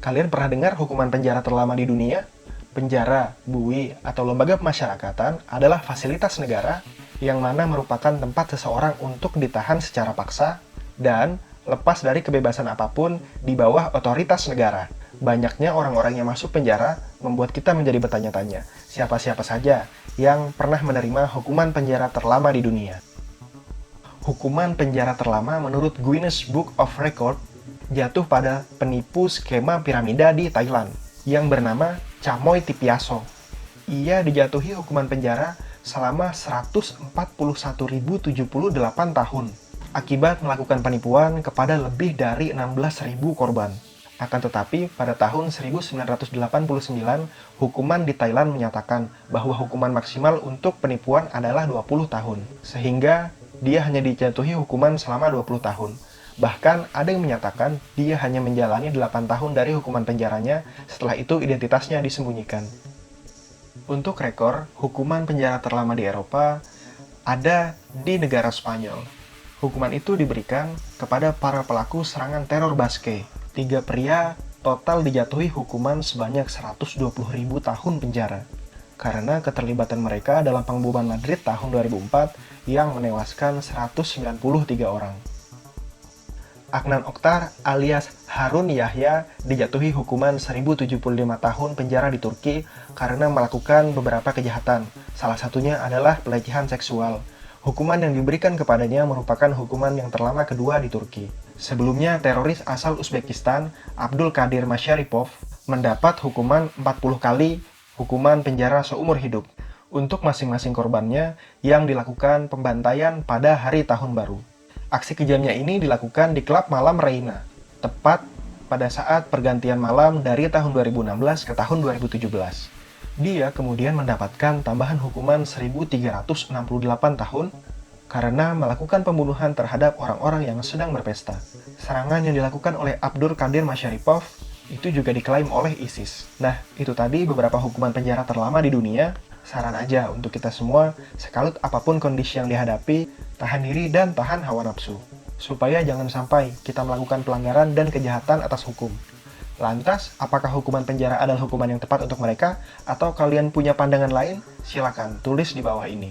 Kalian pernah dengar hukuman penjara terlama di dunia? Penjara, bui, atau lembaga pemasyarakatan adalah fasilitas negara yang mana merupakan tempat seseorang untuk ditahan secara paksa dan lepas dari kebebasan apapun di bawah otoritas negara. Banyaknya orang-orang yang masuk penjara membuat kita menjadi bertanya-tanya, siapa-siapa saja yang pernah menerima hukuman penjara terlama di dunia. Hukuman penjara terlama menurut Guinness Book of Record jatuh pada penipu skema piramida di Thailand yang bernama Chamoy Tipiaso. Ia dijatuhi hukuman penjara selama 141.078 tahun akibat melakukan penipuan kepada lebih dari 16.000 korban. Akan tetapi, pada tahun 1989, hukuman di Thailand menyatakan bahwa hukuman maksimal untuk penipuan adalah 20 tahun, sehingga dia hanya dijatuhi hukuman selama 20 tahun. Bahkan ada yang menyatakan dia hanya menjalani 8 tahun dari hukuman penjaranya, setelah itu identitasnya disembunyikan. Untuk rekor, hukuman penjara terlama di Eropa ada di negara Spanyol. Hukuman itu diberikan kepada para pelaku serangan teror Basque. 3 pria total dijatuhi hukuman sebanyak 120.000 tahun penjara karena keterlibatan mereka dalam pengeboman Madrid tahun 2004 yang menewaskan 193 orang. Adnan Oktar alias Harun Yahya dijatuhi hukuman 1075 tahun penjara di Turki karena melakukan beberapa kejahatan. Salah satunya adalah pelecehan seksual. Hukuman yang diberikan kepadanya merupakan hukuman yang terlama kedua di Turki. Sebelumnya, teroris asal Uzbekistan, Abdul Qadir Masharipov, mendapat hukuman 40 kali hukuman penjara seumur hidup untuk masing-masing korbannya yang dilakukan pembantaian pada hari tahun baru. Aksi kejamnya ini dilakukan di klub malam Reina, tepat pada saat pergantian malam dari tahun 2016 ke tahun 2017. Dia kemudian mendapatkan tambahan hukuman 1368 tahun karena melakukan pembunuhan terhadap orang-orang yang sedang berpesta. Serangan yang dilakukan oleh Abdul Qadir Masharipov itu juga diklaim oleh ISIS. Nah, itu tadi beberapa hukuman penjara terlama di dunia. Saran aja untuk kita semua, sekalut apapun kondisi yang dihadapi, tahan diri dan tahan hawa nafsu. Supaya jangan sampai kita melakukan pelanggaran dan kejahatan atas hukum. Lantas, apakah hukuman penjara adalah hukuman yang tepat untuk mereka? Atau kalian punya pandangan lain? Silakan tulis di bawah ini.